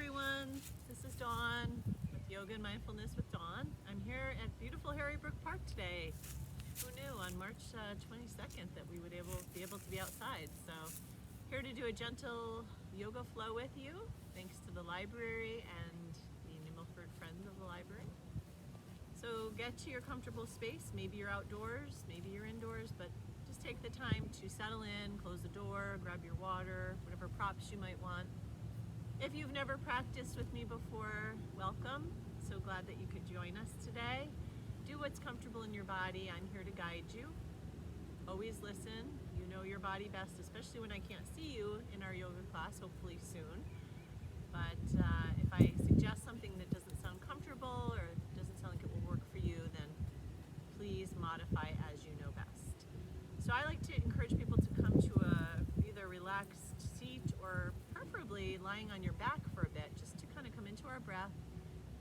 everyone, this is Dawn with Yoga and Mindfulness with Dawn. I'm here at beautiful Harrybrook Park today. Who knew on March 22nd that we would be able to be outside? So here to do a gentle yoga flow with you, thanks to the library and the New Milford Friends of the library. So get to your comfortable space. Maybe you're outdoors, maybe you're indoors, but just take the time to settle in, close the door, grab your water, whatever props you might want. If you've never practiced with me before, welcome. So glad that you could join us today. Do what's comfortable in your body. I'm here to guide you. Always listen. You know your body best, especially when I can't see you in our yoga class, hopefully soon. But if I suggest something that doesn't sound comfortable or doesn't sound like it will work for you, then please modify as you know best. So I like to encourage people to come to a either relaxed seat or preferably lying on your back for a bit, just to kind of come into our breath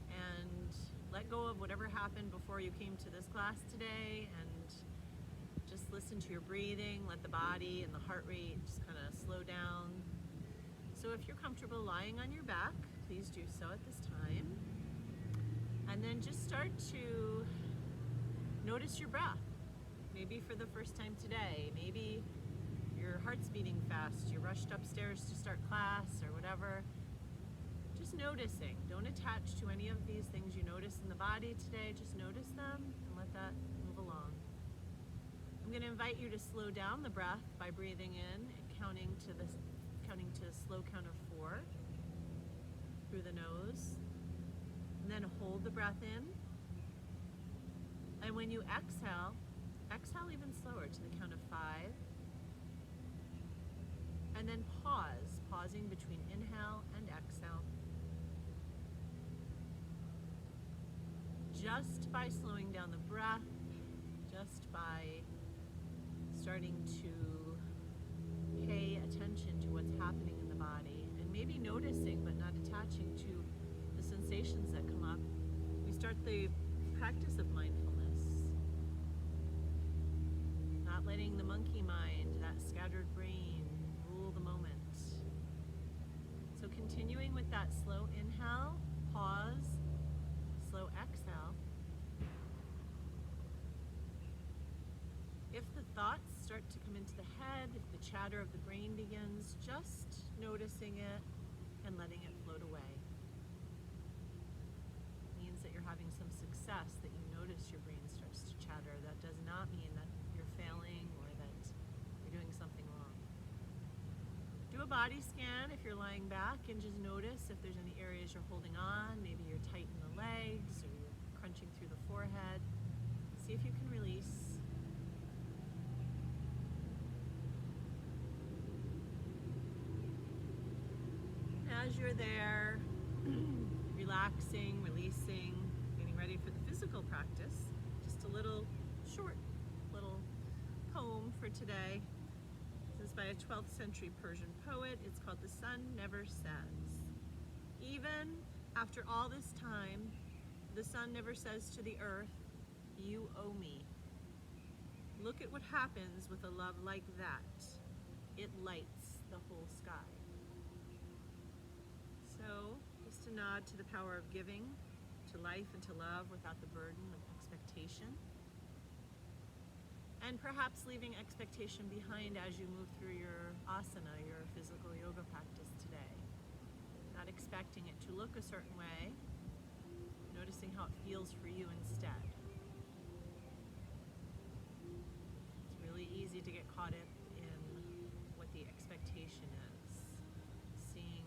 and let go of whatever happened before you came to this class today, and just listen to your breathing. Let the body and the heart rate just kind of slow down. So if you're comfortable lying on your back, please do so at this time. And then just start to notice your breath. Maybe for the first time today, maybe your heart's beating fast, you rushed upstairs to start class or whatever. Just noticing. Don't attach to any of these things you notice in the body today. Just notice them and let that move along. I'm going to invite you to slow down the breath by breathing in and counting to a slow count of 4 through the nose. And then hold the breath in. And when you exhale even slower to the count of 5. And then pausing between inhale and exhale. Just by slowing down the breath, just by starting to pay attention to what's happening in the body, and maybe noticing but not attaching to the sensations that come up, we start the practice of mindfulness. Not letting the monkey mind, that scattered brain, rule the moment. So continuing with that slow inhale, pause, slow exhale. If the thoughts start to come into the head, if the chatter of the brain begins, just noticing it and letting it float away. It means that you're having some success, that you notice your brain starts to chatter. That does not mean that you're failing or that you're doing something wrong. Do a body scan if you're lying back and just notice if there's any areas you're holding on. Maybe you're tight in the legs or you're crunching through the forehead. See if you can release. As you're there, relaxing, releasing, getting ready for the physical practice, just a little short little poem for today. This is by a 12th century Persian poet. It's called The Sun Never Says. Even after all this time, the sun never says to the earth, "You owe me." Look at what happens with a love like that. It lights the whole sky. So, just a nod to the power of giving, to life and to love without the burden of expectation. And perhaps leaving expectation behind as you move through your asana, your physical yoga practice today. Not expecting it to look a certain way, noticing how it feels for you instead. It's really easy to get caught up in what the expectation is. Seeing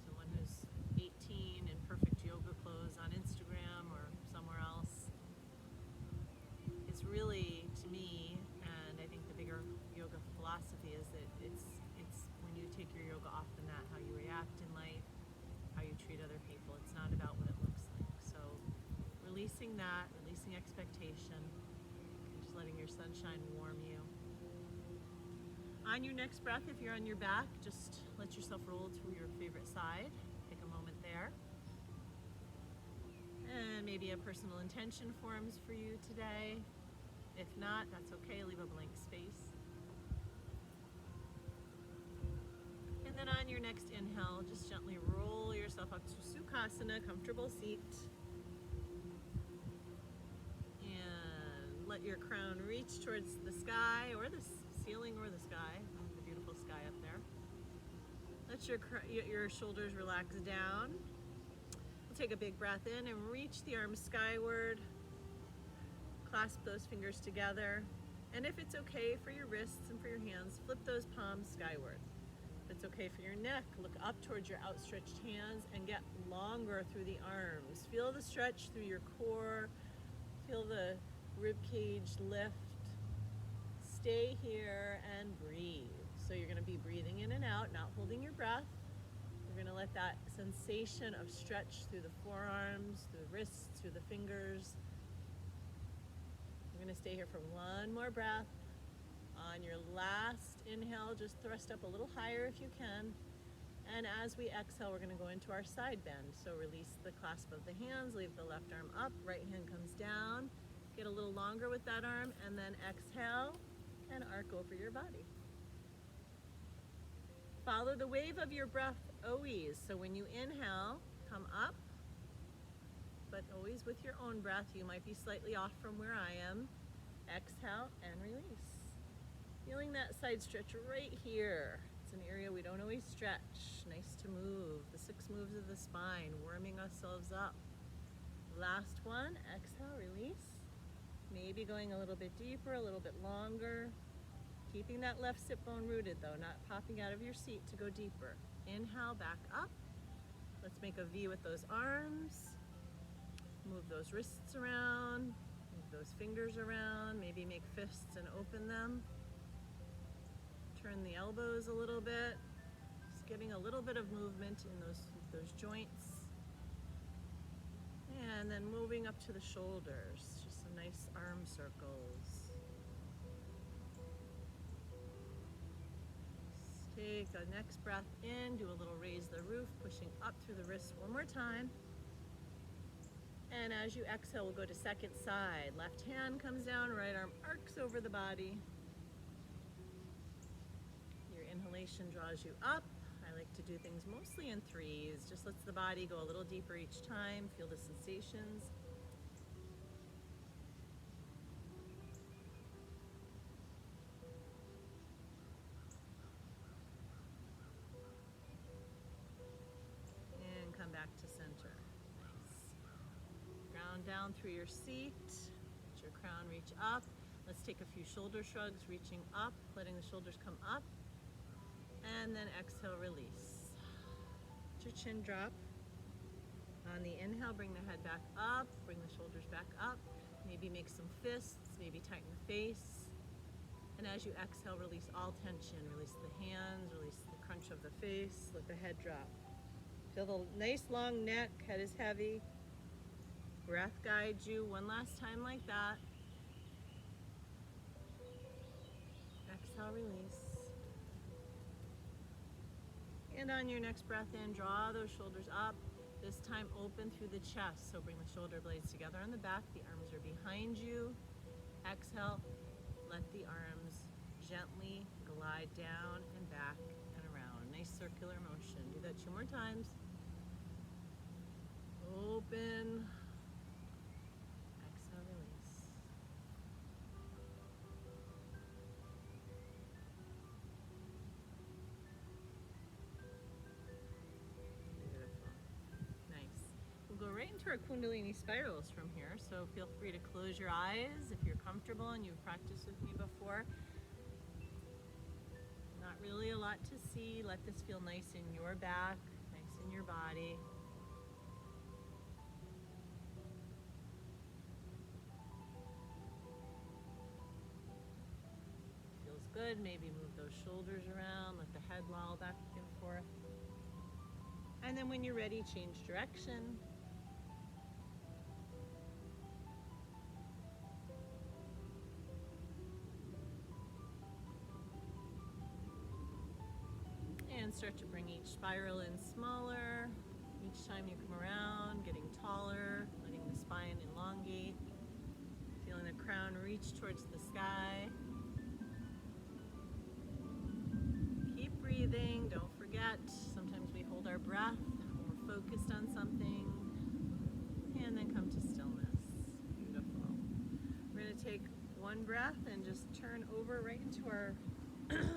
someone who's 18 in perfect yoga clothes on Instagram or somewhere else. It's really, to me, and I think the bigger yoga philosophy is that it's when you take your yoga off the mat, how you react in life, how you treat other people. It's not about what it looks like. So releasing that, releasing expectation, just letting your sunshine warm you. On your next breath, if you're on your back, just let yourself roll to your favorite side. Take a moment there. And maybe a personal intention forms for you today. If not, that's okay, leave a blank space. And then on your next inhale, just gently roll yourself up to Sukhasana, comfortable seat. And let your crown reach towards the sky or the ceiling or the sky. The beautiful sky up there. Let your shoulders relax down. We'll take a big breath in and reach the arms skyward. Clasp those fingers together. And if it's okay for your wrists and for your hands, flip those palms skyward. If it's okay for your neck, look up towards your outstretched hands and get longer through the arms. Feel the stretch through your core. Feel the rib cage lift. Stay here and breathe. So you're going to be breathing in and out, not holding your breath. You're going to let that sensation of stretch through the forearms, through the wrists, through the fingers. We're going to stay here for one more breath. On your last inhale, just thrust up a little higher if you can. And as we exhale, we're going to go into our side bend. So release the clasp of the hands, leave the left arm up, right hand comes down. Get a little longer with that arm, and then exhale and arc over your body. Follow the wave of your breath always. So when you inhale, come up, but always with your own breath. You might be slightly off from where I am. Exhale and release. Feeling that side stretch right here. It's an area we don't always stretch. Nice to move. The 6 moves of the spine, warming ourselves up. Last one, exhale, release. Maybe going a little bit deeper, a little bit longer. Keeping that left sit bone rooted though, not popping out of your seat to go deeper. Inhale, back up. Let's make a V with those arms. Move those wrists around, move those fingers around, maybe make fists and open them. Turn the elbows a little bit. Just getting a little bit of movement in those joints. And then moving up to the shoulders, just some nice arm circles. Take a next breath in, do a little raise the roof, pushing up through the wrists one more time. And as you exhale, we'll go to second side. Left hand comes down, right arm arcs over the body. Your inhalation draws you up. I like to do things mostly in 3s. Just lets the body go a little deeper each time. Feel the sensations. And come back to center. Ground down through your seat. Let your crown reach up. Let's take a few shoulder shrugs, reaching up, letting the shoulders come up. And then exhale, release. Let your chin drop. On the inhale, bring the head back up, bring the shoulders back up. Maybe make some fists, maybe tighten the face. And as you exhale, release all tension. Release the hands, release the crunch of the face, let the head drop. Feel the nice long neck, head is heavy. Breath guides you one last time like that. Exhale, release. And on your next breath in, draw those shoulders up. This time open through the chest. So bring the shoulder blades together on the back. The arms are behind you. Exhale, let the arms gently glide down and back and around. Nice circular motion. Do that 2 more times. Open. Exhale, release. Go right into our Kundalini spirals from here, so feel free to close your eyes if you're comfortable and you've practiced with me before. Not really a lot to see. Let this feel nice in your back, nice in your body. Feels good. Maybe move those shoulders around, let the head loll back and forth. And then when you're ready, change direction. And start to bring each spiral in smaller. Each time you come around, getting taller, letting the spine elongate, feeling the crown reach towards the sky. Keep breathing. Don't forget, sometimes we hold our breath when we're focused on something, and then come to stillness. Beautiful. We're going to take one breath and just turn over right into our,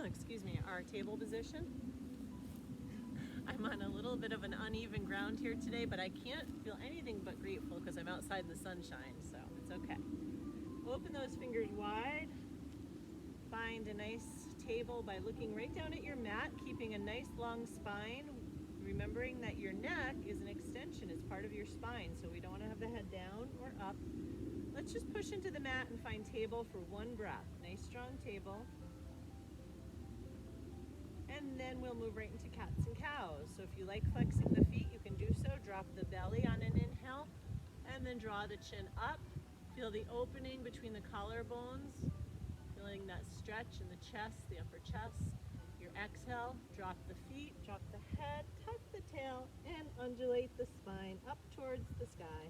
excuse me, our table position. I'm on a little bit of an uneven ground here today, but I can't feel anything but grateful because I'm outside in the sunshine, so it's okay. Open those fingers wide. Find a nice table by looking right down at your mat, keeping a nice long spine, remembering that your neck is an extension, it's part of your spine, so we don't want to have the head down or up. Let's just push into the mat and find table for one breath. Nice strong table. And then we'll move right into cats and cows. So if you like flexing the feet, you can do so. Drop the belly on an inhale and then draw the chin up. Feel the opening between the collarbones, feeling that stretch in the chest, the upper chest. Your exhale, drop the feet, drop the head, tuck the tail, and undulate the spine up towards the sky.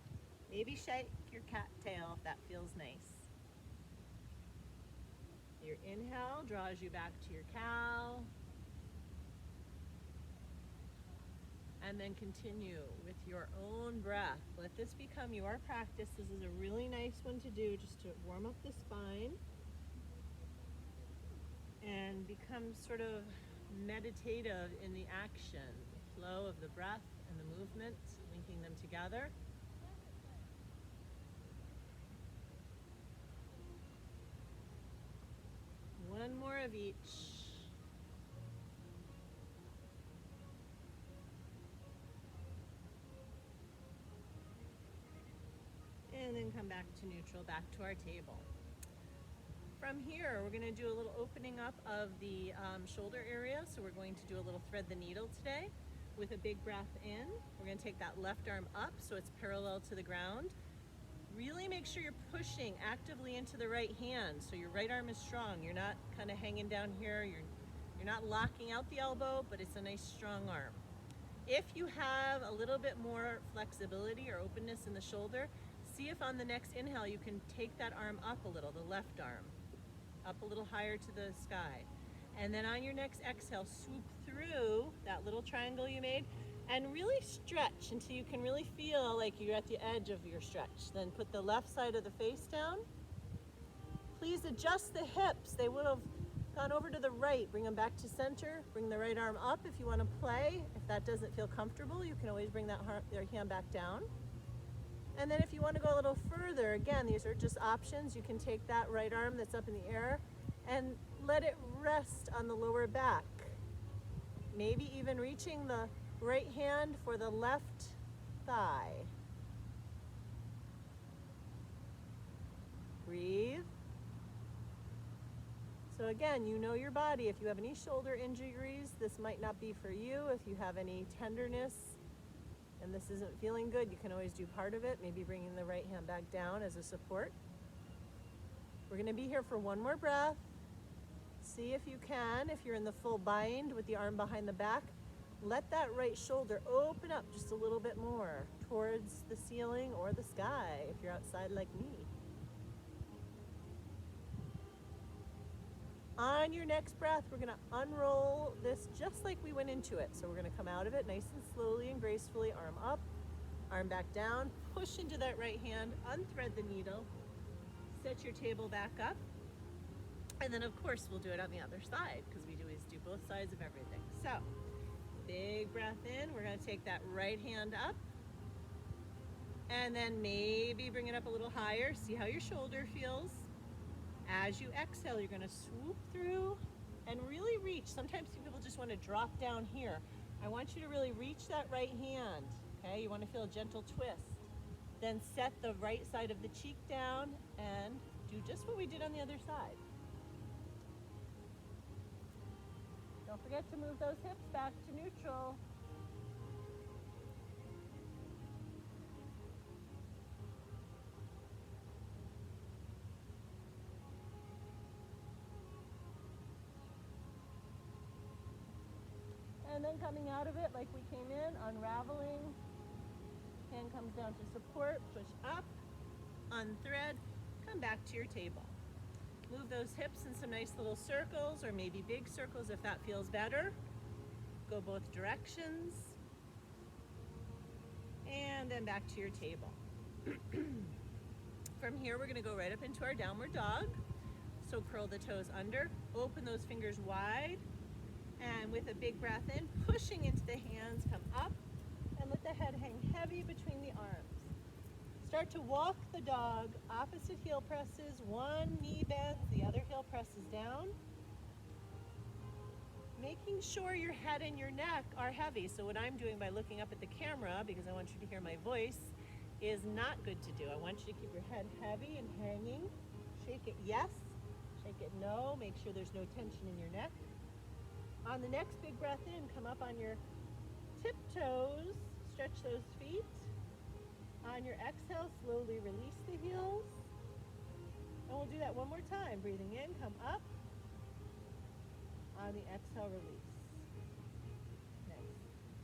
Maybe shake your cat tail if that feels nice. Your inhale draws you back to your cow. And then continue with your own breath. Let this become your practice. This is a really nice one to do just to warm up the spine and become sort of meditative in the action, the flow of the breath and the movement, linking them together. One more of each. And then come back to neutral, back to our table. From here, we're going to do a little opening up of the shoulder area. So we're going to do a little thread the needle today with a big breath in. We're going to take that left arm up so it's parallel to the ground. Really make sure you're pushing actively into the right hand so your right arm is strong. You're not kind of hanging down here. You're not locking out the elbow, but it's a nice strong arm. If you have a little bit more flexibility or openness in the shoulder, see if on the next inhale you can take that arm up a little, the left arm, up a little higher to the sky. And then on your next exhale, swoop through that little triangle you made and really stretch until you can really feel like you're at the edge of your stretch. Then put the left side of the face down. Please adjust the hips. They would have gone over to the right. Bring them back to center. Bring the right arm up if you want to play. If that doesn't feel comfortable, you can always bring that hand back down. And then if you want to go a little further, again, these are just options. You can take that right arm that's up in the air and let it rest on the lower back. Maybe even reaching the right hand for the left thigh. Breathe. So again, you know your body. If you have any shoulder injuries, this might not be for you. If you have any tenderness, and this isn't feeling good, you can always do part of it, maybe bringing the right hand back down as a support. We're going to be here for one more breath. See if you can, if you're in the full bind with the arm behind the back, let that right shoulder open up just a little bit more towards the ceiling or the sky if you're outside like me. On your next breath, we're going to unroll this just like we went into it. So we're going to come out of it nice and slowly and gracefully, arm up, arm back down, push into that right hand, unthread the needle, set your table back up, and then of course we'll do it on the other side because we always do both sides of everything. So, big breath in, we're going to take that right hand up, and then maybe bring it up a little higher, see how your shoulder feels. As you exhale, you're going to swoop through and really reach. Sometimes people just want to drop down here. I want you to really reach that right hand, okay? You want to feel a gentle twist. Then set the right side of the cheek down and do just what we did on the other side. Don't forget to move those hips back to neutral. And then coming out of it like we came in, unraveling. Hand comes down to support, push up, unthread, come back to your table. Move those hips in some nice little circles or maybe big circles if that feels better. Go both directions. and then back to your table. From here, we're gonna go right up into our downward dog. So curl the toes under, open those fingers wide, and with a big breath in, pushing into the hands, come up, and let the head hang heavy between the arms. Start to walk the dog, opposite heel presses, one knee bends, the other heel presses down. Making sure your head and your neck are heavy. So what I'm doing by looking up at the camera, because I want you to hear my voice, is not good to do. I want you to keep your head heavy and hanging. Shake it yes, shake it no, make sure there's no tension in your neck. On the next big breath in, come up on your tiptoes, stretch those feet. On your exhale, slowly release the heels. And we'll do that one more time. Breathing in, come up. On the exhale, release. Nice.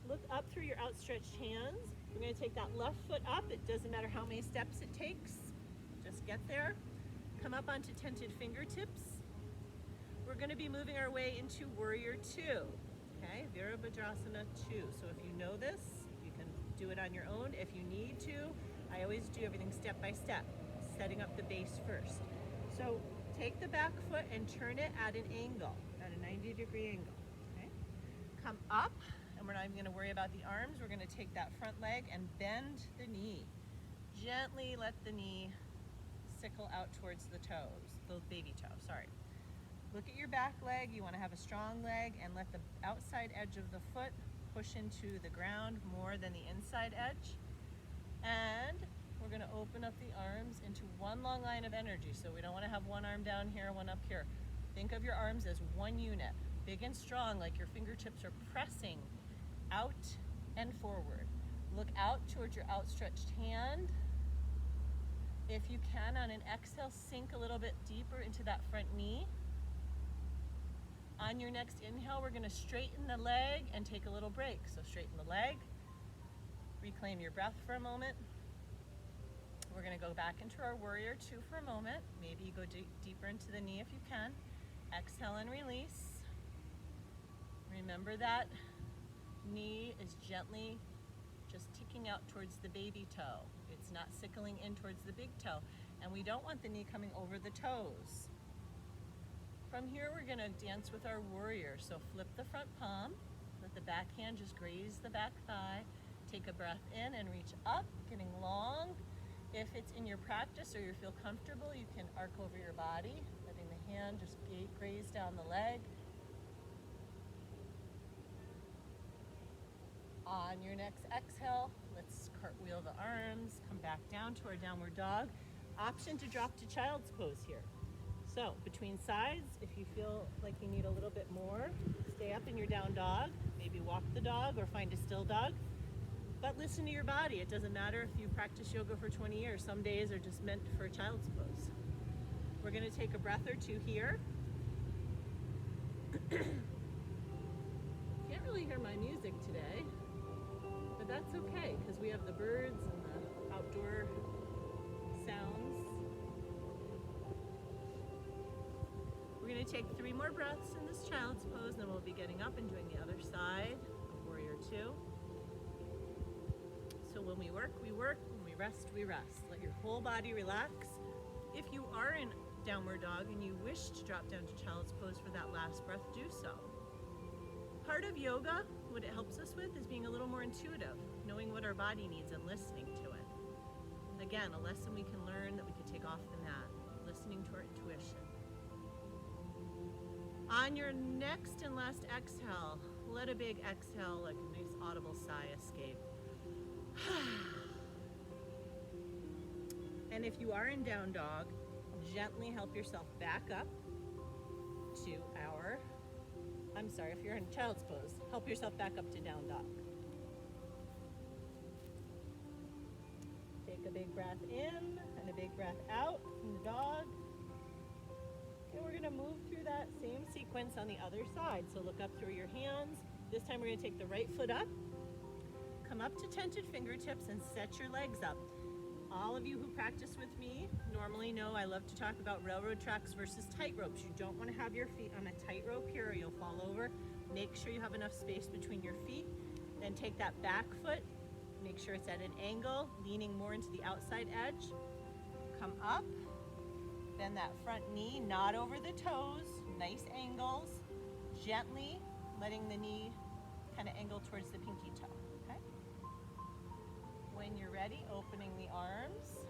Look up through your outstretched hands. We're going to take that left foot up. It doesn't matter how many steps it takes. Just get there. Come up onto tented fingertips. We're going to be moving our way into Warrior Two. Okay, Virabhadrasana 2. So if you know this, you can do it on your own. If you need to, I always do everything step by step, setting up the base first. So take the back foot and turn it at an angle, at a 90-degree angle. Okay? Come up, and we're not even going to worry about the arms. We're going to take that front leg and bend the knee. Gently let the knee sickle out towards the toes, the baby toe, sorry. Look at your back leg. You want to have a strong leg, and let the outside edge of the foot push into the ground more than the inside edge. And we're going to open up the arms into one long line of energy. So we don't want to have one arm down here, one up here. Think of your arms as one unit, big and strong, like your fingertips are pressing out and forward. Look out towards your outstretched hand. If you can, on an exhale, sink a little bit deeper into that front knee. On your next inhale, we're going to straighten the leg and take a little break. So straighten the leg, reclaim your breath for a moment. We're going to go back into our Warrior Two for a moment. Maybe you go deeper into the knee if you can. Exhale and release. Remember that knee is gently just ticking out towards the baby toe. It's not sickling in towards the big toe. And we don't want the knee coming over the toes. From here, we're going to dance with our warrior. So flip the front palm, let the back hand just graze the back thigh. Take a breath in and reach up, getting long. If it's in your practice or you feel comfortable, you can arc over your body, letting the hand just graze down the leg. On your next exhale, let's cartwheel the arms, come back down to our downward dog. Option to drop to child's pose here. So between sides, if you feel like you need a little bit more, stay up in your down dog, maybe walk the dog or find a still dog. But listen to your body. It doesn't matter if you practice yoga for 20 years. Some days are just meant for child's pose. We're going to take a breath or two here. Can't really hear my music today, but that's okay because we have the birds and the outdoor sounds. We're going to take 3 more breaths in this child's pose, then we'll be getting up and doing the other side of Warrior Two. So when we work, we work. When we rest, we rest. Let your whole body relax. If you are in downward dog and you wish to drop down to child's pose for that last breath, do so. Part of yoga, what it helps us with, is being a little more intuitive, knowing what our body needs and listening to it. Again, a lesson we can learn that we could take off the mat, listening to our intuition. On your next and last exhale, let a big exhale, like a nice audible sigh, escape. And if you are in down dog, gently help yourself back up to if you're in child's pose, help yourself back up to down dog. Take a big breath in and a big breath out from the dog. And we're going to move through that same sequence on the other side. So look up through your hands. This time we're going to take the right foot up. Come up to tented fingertips and set your legs up. All of you who practice with me normally know I love to talk about railroad tracks versus tight ropes. You don't want to have your feet on a tight rope here or you'll fall over. Make sure you have enough space between your feet. Then take that back foot Make sure it's at an angle, leaning more into the outside edge. Come up, bend that front knee, not over the toes, nice angles, gently letting the knee kind of angle towards the pinky toe, okay? When you're ready, opening the arms.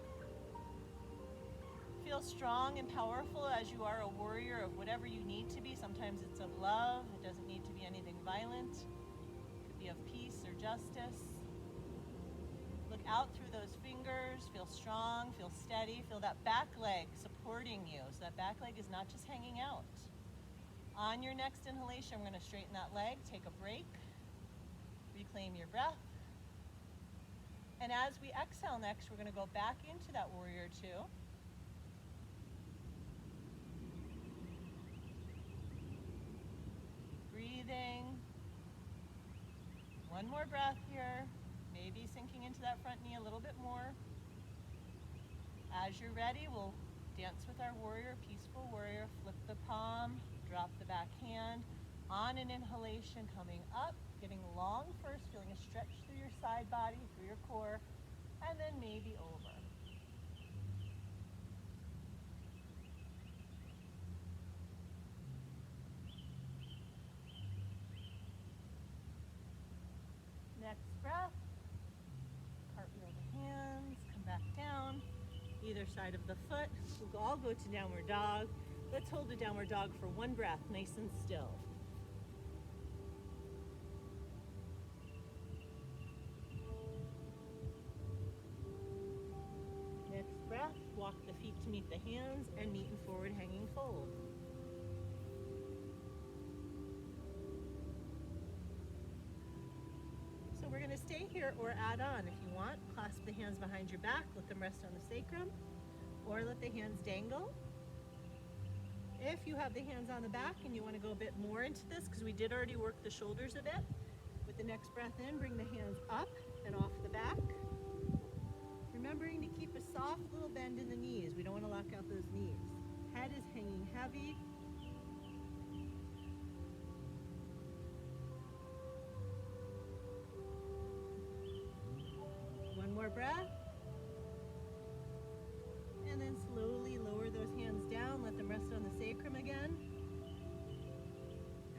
Feel strong and powerful as you are a warrior of whatever you need to be. Sometimes it's of love, it doesn't need to be anything violent. It could be of peace or justice. Look out through those fingers, feel strong, feel steady, feel that back leg supporting you. So that back leg is not just hanging out. On your next inhalation, we're going to straighten that leg, take a break, reclaim your breath. And as we exhale next, we're going to go back into that warrior two. Breathing. One more breath here. Maybe sinking into that front knee a little bit more. As you're ready, we'll dance with our warrior, peaceful warrior. Flip the palm, drop the back hand. On an inhalation, coming up, getting long first, feeling a stretch through your side body, through your core, and then maybe over. Next breath. Cartwheel the hands, come back down, either side of the foot. We'll all go to downward dog. Let's hold the downward dog for one breath, nice and still. Next breath, walk the feet to meet the hands and meet in forward hanging fold. So we're going to stay here or add on if you want. Clasp the hands behind your back, let them rest on the sacrum, or let the hands dangle. If you have the hands on the back and you want to go a bit more into this, because we did already work the shoulders a bit, with the next breath in, bring the hands up and off the back. Remembering to keep a soft little bend in the knees. We don't want to lock out those knees. Head is hanging heavy. One more breath. And then slowly lower those hands down, let them rest on the sacrum again.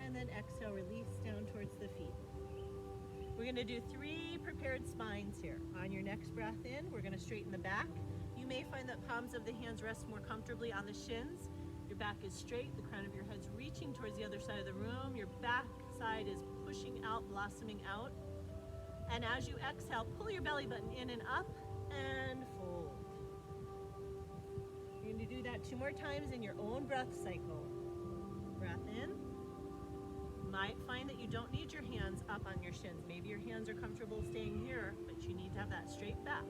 And then exhale, release down towards the feet. We're going to do 3 prepared spines here. On your next breath in, we're going to straighten the back. You may find that palms of the hands rest more comfortably on the shins. Your back is straight, the crown of your head's reaching towards the other side of the room. Your back side is pushing out, blossoming out. And as you exhale, pull your belly button in and up and fold. You're going to do that 2 more times in your own breath cycle. Breath in. You might find that you don't need your hands up on your shins. Maybe your hands are comfortable staying here, but you need to have that straight back.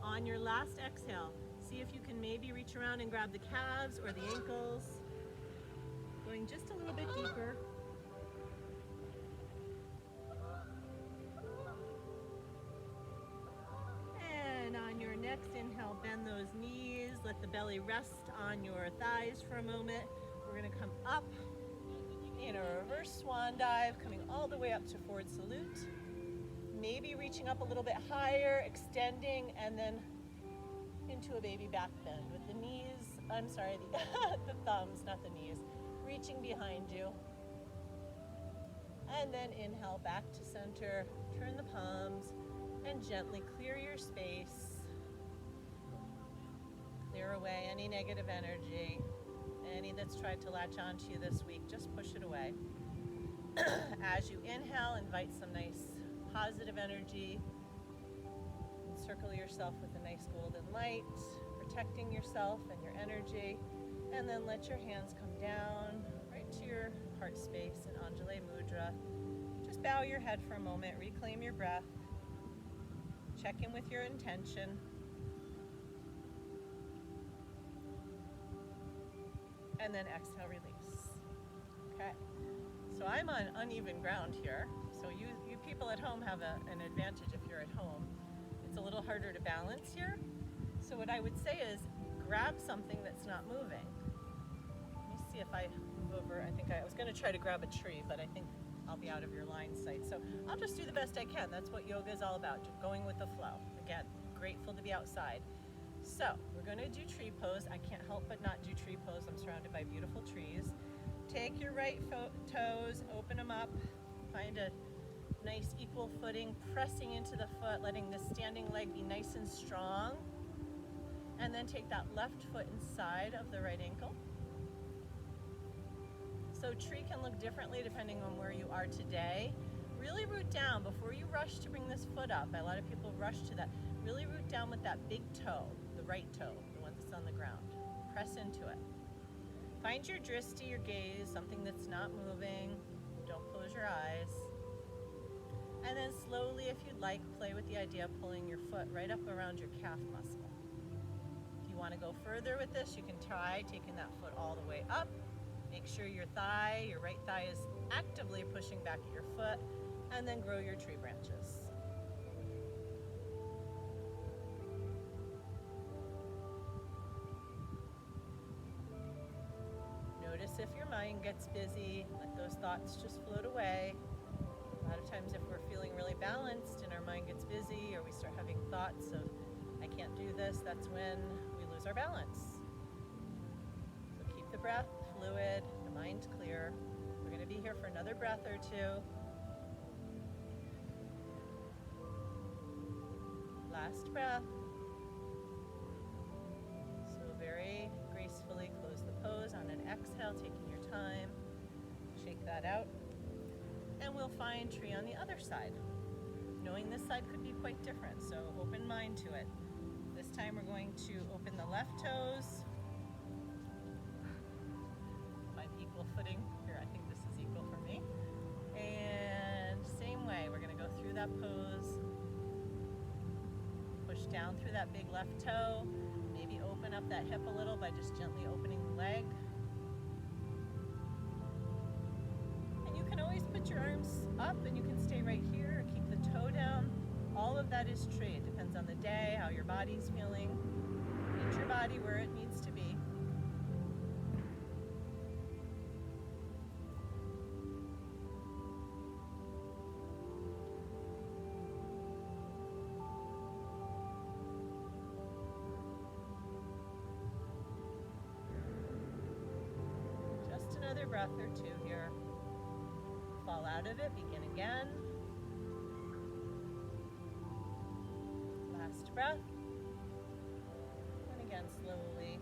On your last exhale, see if you can maybe reach around and grab the calves or the ankles. Going just a little bit deeper. And on your next inhale, bend those knees. Let the belly rest on your thighs for a moment. We're going to come up in a reverse swan dive, coming all the way up to forward salute. Maybe reaching up a little bit higher, extending, and then into a baby back bend with the knees, I'm sorry, the thumbs, not the knees, reaching behind you. And then inhale back to center, turn the palms, and gently clear your space. Clear away any negative energy, any that's tried to latch onto you this week, just push it away. As you inhale, invite some nice positive energy. Encircle yourself with a nice golden light, protecting yourself and your energy. And then let your hands come down right to your heart space in Anjali Mudra. Just bow your head for a moment, reclaim your breath. Check in with your intention. And then exhale, release. Okay. So I'm on uneven ground here. So you people at home have an advantage if you're at home. It's a little harder to balance here. So So what I would say is grab something that's not moving. Let me see if I move over. I think I was going to try to grab a tree, but I think I'll be out of your line sight. So I'll just do the best I can. That's what yoga is all about, going with the flow. Again, grateful to be outside. So we're going to do tree pose. I can't help but not do tree pose. I'm surrounded by beautiful trees. Take your right toes, open them up, find a nice equal footing, pressing into the foot, letting the standing leg be nice and strong. And then take that left foot inside of the right ankle. So tree can look differently depending on where you are today. Really root down before you rush to bring this foot up. A lot of people rush to that. Really root down with that big toe, the right toe, the one that's on the ground. Press into it. Find your drishti, your gaze, something that's not moving. Don't close your eyes. And then slowly, if you'd like, play with the idea of pulling your foot right up around your calf muscle. If you want to go further with this, you can try taking that foot all the way up. Make sure your right thigh is actively pushing back at your foot, and then grow your tree branches. Notice if your mind gets busy, let those thoughts just float away. A lot of times if we're feeling really balanced and our mind gets busy or we start having thoughts of, I can't do this, that's when we lose our balance. So keep the breath fluid, the mind clear. We're going to be here for another breath or two. Last breath. So very gracefully close the pose on an exhale, taking your time. Shake that out. And we'll find tree on the other side. Knowing this side could be quite different, so open mind to it. This time we're going to open the left toes. Find equal footing. Here, I think this is equal for me. And same way, we're going to go through that pose. Push down through that big left toe. Maybe open up that hip a little by just gently opening the leg. And you can always put your arms up and you can stay right here or keep the toe down. All of that is tree. It depends on the day, how your body's feeling. Meet your body where it needs to be. Just another breath or two here. Fall out of it, begin again. Last breath. And again, slowly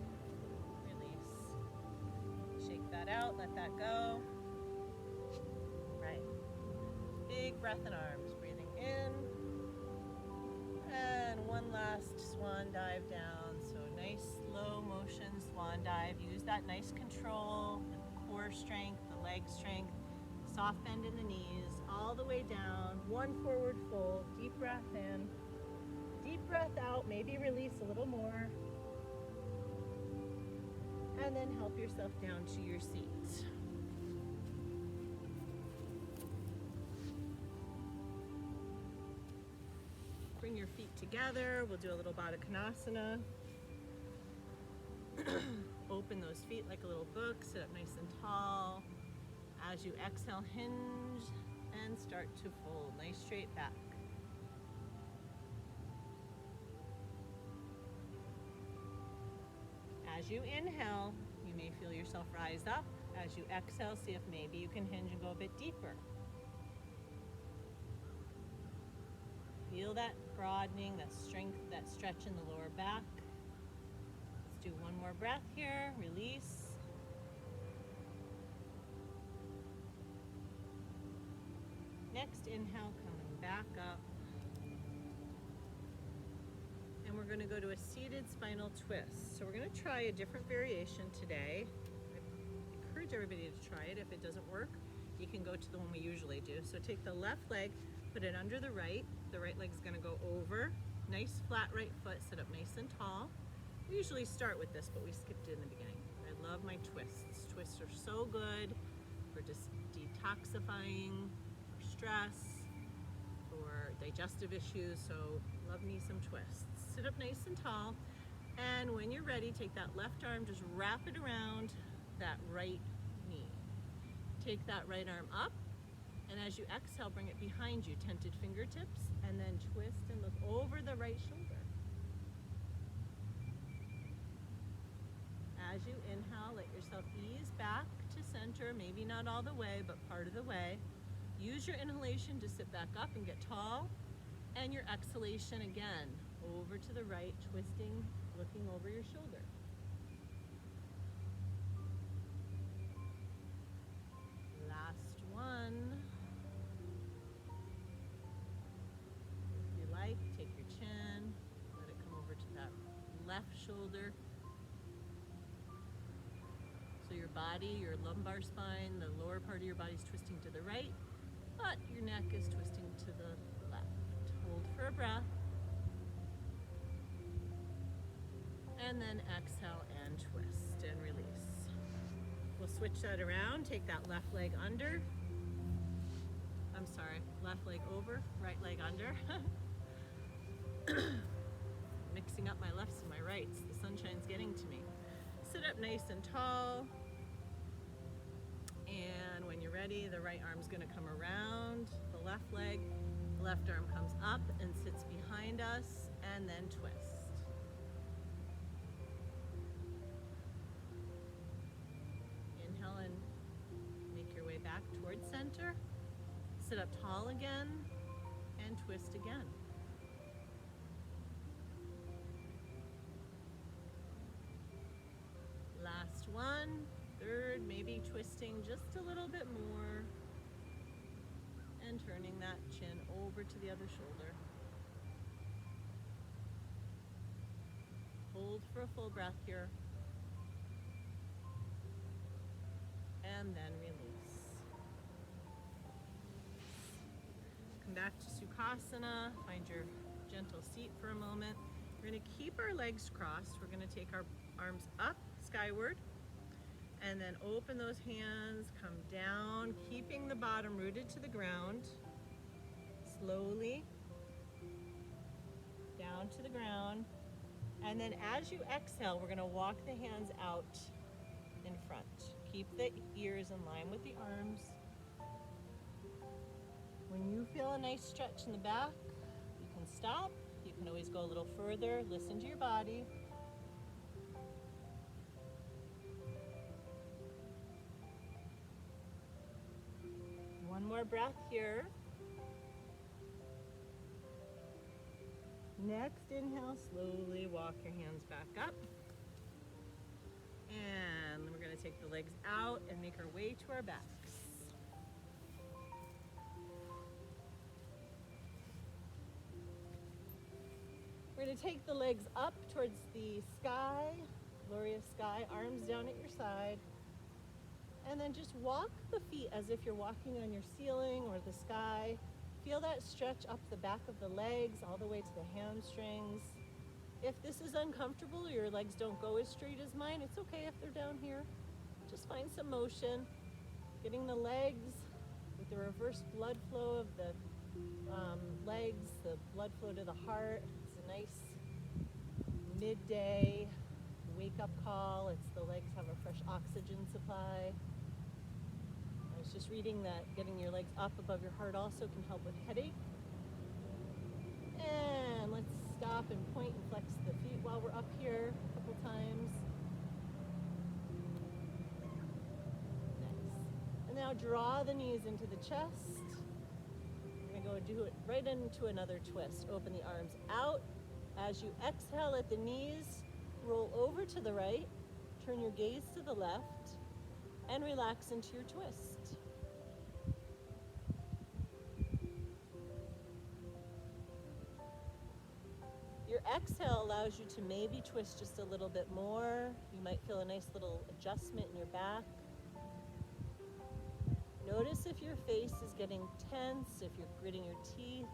release. Shake that out, let that go. Right. Big breath in arms, breathing in. And one last swan dive down. So nice slow motion swan dive. Use that nice control, the core strength, the leg strength. Soft bend in the knees, all the way down. One forward fold, deep breath in. Deep breath out, maybe release a little more. And then help yourself down to your seat. Bring your feet together. We'll do a little Baddha Konasana. Open those feet like a little book. Sit up nice and tall. As you exhale, hinge and start to fold. Nice straight back. As you inhale, you may feel yourself rise up. As you exhale, see if maybe you can hinge and go a bit deeper. Feel that broadening, that strength, that stretch in the lower back. Let's do one more breath here. Release. Next inhale, coming back up. And we're going to go to a seated spinal twist. So we're going to try a different variation today. I encourage everybody to try it. If it doesn't work, you can go to the one we usually do. So take the left leg, put it under the right. The right leg's going to go over. Nice flat right foot, sit up nice and tall. We usually start with this, but we skipped it in the beginning. I love my twists. Twists are so good for just detoxifying, stress, or digestive issues, so love me some twists. Sit up nice and tall. And when you're ready, take that left arm, just wrap it around that right knee. Take that right arm up, and as you exhale, bring it behind you, tented fingertips, and then twist and look over the right shoulder. As you inhale, let yourself ease back to center, maybe not all the way, but part of the way. Use your inhalation to sit back up and get tall, and your exhalation again, over to the right, twisting, looking over your shoulder. Last one. If you like, take your chin, let it come over to that left shoulder. So your body, your lumbar spine, the lower part of your body is twisting to the right, but your neck is twisting to the left. Hold for a breath. And then exhale and twist and release. We'll switch that around. Take that left leg under. I'm sorry, left leg over, right leg under. Mixing up my lefts and my rights. The sunshine's getting to me. Sit up nice and tall. And when you're ready, the right arm's gonna come around the left leg. The left arm comes up and sits behind us, and then twist. Inhale and make your way back towards center. Sit up tall again, and twist again. Last one. Third, maybe twisting just a little bit more and turning that chin over to the other shoulder. Hold for a full breath here. And then release. Come back to Sukhasana. Find your gentle seat for a moment. We're going to keep our legs crossed. We're going to take our arms up skyward. And then open those hands, come down, keeping the bottom rooted to the ground. Slowly down to the ground. And then as you exhale, we're gonna walk the hands out in front. Keep the ears in line with the arms. When you feel a nice stretch in the back, you can stop. You can always go a little further. Listen to your body. One more breath here. Next inhale, slowly walk your hands back up. And then we're going to take the legs out and make our way to our backs. We're going to take the legs up towards the sky, glorious sky, arms down at your side. And then just walk the feet as if you're walking on your ceiling or the sky. Feel that stretch up the back of the legs all the way to the hamstrings. If this is uncomfortable or your legs don't go as straight as mine, it's okay if they're down here. Just find some motion. Getting the legs with the reverse blood flow of the legs, the blood flow to the heart. It's a nice midday wake-up call. It's the legs have a fresh oxygen supply. I was just reading that getting your legs up above your heart also can help with headache. And let's stop and point and flex the feet while we're up here a couple times. Nice. And now draw the knees into the chest. We're gonna go do it right into another twist. Open the arms out. As you exhale, let the knees roll over to the right. Turn your gaze to the left and relax into your twist. Your exhale allows you to maybe twist just a little bit more. You might feel a nice little adjustment in your back. Notice if your face is getting tense, if you're gritting your teeth.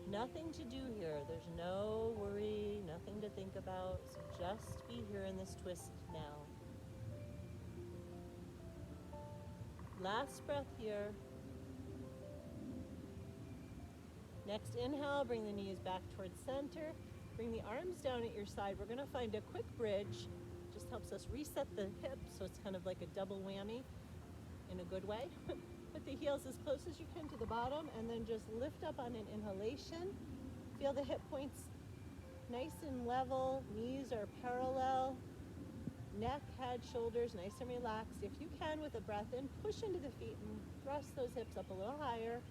Nothing to do here. There's no worry, nothing to think about. So just be here in this twist now. Last breath here. Next inhale, bring the knees back towards center. Bring the arms down at your side. We're gonna find a quick bridge. Just helps us reset the hips, so it's kind of like a double whammy in a good way. Put the heels as close as you can to the bottom and then just lift up on an inhalation. Feel the hip points nice and level, knees are parallel, neck, head, shoulders nice and relaxed. If you can, with a breath in, push into the feet and thrust those hips up a little higher.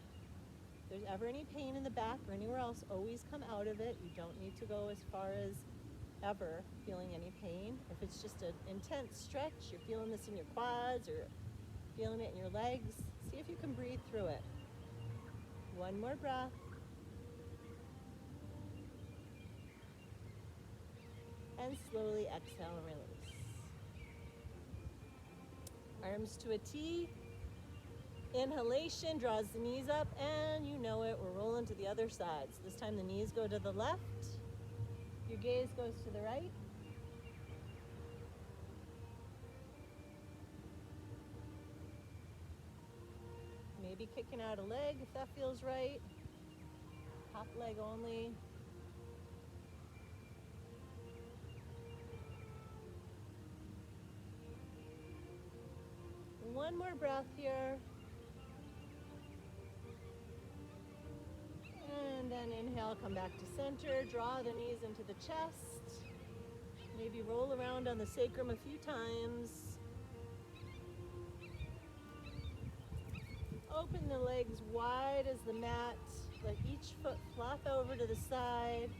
If there's ever any pain in the back or anywhere else, always come out of it. You don't need to go as far as ever feeling any pain. If it's just an intense stretch, you're feeling this in your quads or feeling it in your legs, see if you can breathe through it. One more breath. And slowly exhale and release. Arms to a T. Inhalation draws the knees up, and you know it, we're rolling to the other side. So this time the knees go to the left, your gaze goes to the right. Maybe kicking out a leg if that feels right. Top leg only. One more breath here. And then inhale, come back to center. Draw the knees into the chest. Maybe roll around on the sacrum a few times. Open the legs wide as the mat. Let each foot flop over to the side.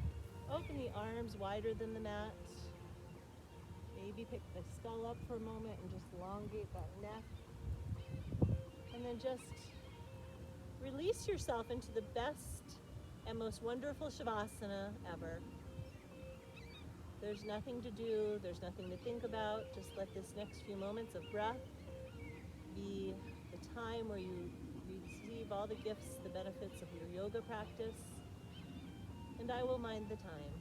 Open the arms wider than the mat. Maybe pick the skull up for a moment and just elongate that neck. And then just release yourself into the best and most wonderful Shavasana ever. There's nothing to do, there's nothing to think about. Just let this next few moments of breath be the time where you receive all the gifts, the benefits of your yoga practice. And I will mind the time.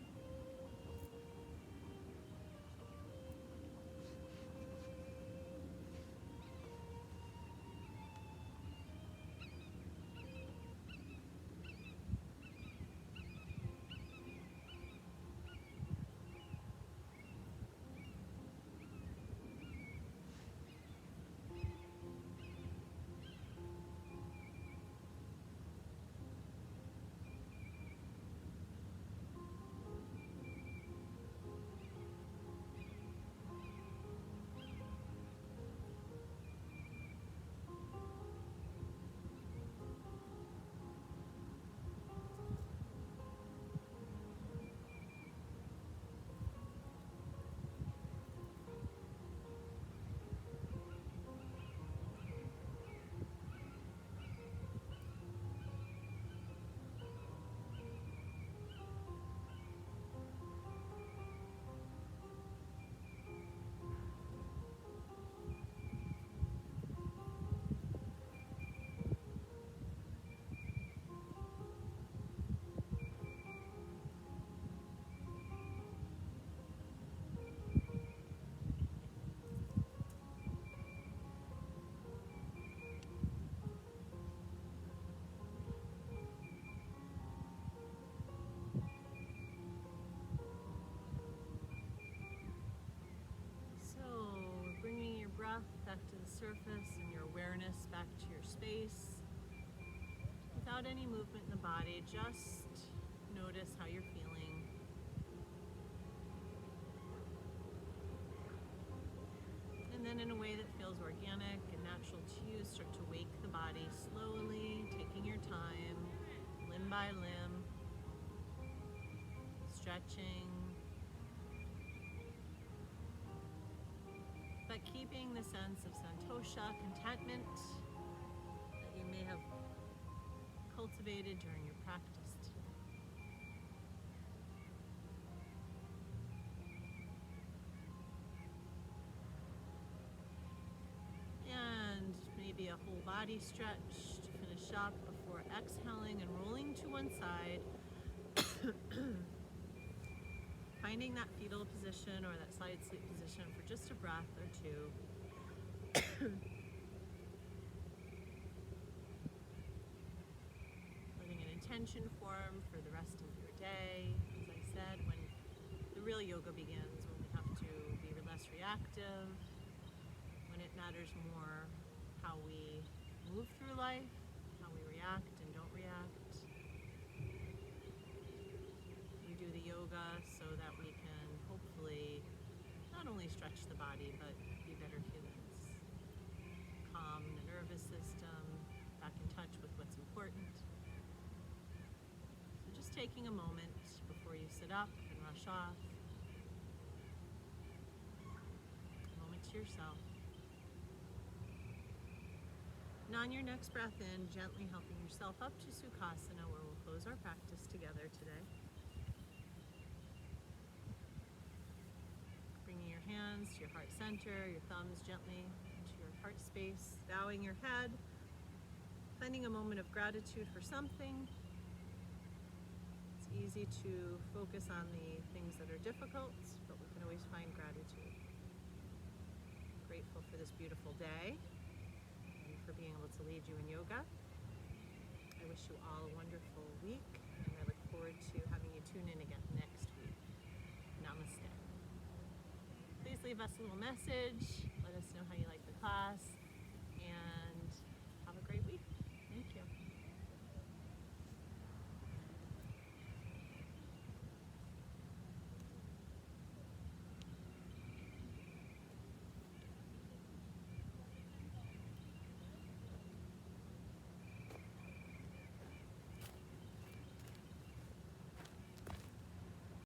Back to the surface and your awareness back to your space. Without any movement in the body, just notice how you're feeling. And then in a way that feels organic and natural to you, start to wake the body slowly, taking your time, limb by limb, stretching. But keeping the sense of santosha, contentment, that you may have cultivated during your practice today. And maybe a whole body stretch to finish up before exhaling and rolling to one side. Finding that fetal position or that side sleep position for just a breath or two. Letting an intention form for the rest of your day. As I said, when real yoga begins, when we have to be less reactive, when it matters more how we move through life, how we react and don't react. We do the yoga so that we can hopefully not only stretch the body, but be better humans. Calm the nervous system, back in touch with what's important. So just taking a moment before you sit up and rush off. A moment to yourself. And on your next breath in, gently helping yourself up to Sukhasana, where we'll close our practice together today. Bringing your hands to your heart center, your thumbs gently into your heart space, bowing your head, finding a moment of gratitude for something. It's easy to focus on the things that are difficult, but we can always find gratitude. Grateful for this beautiful day and for being able to lead you in yoga. I wish you all a wonderful week, and I look forward to having you tune in again next week. Namaste. Please leave us a little message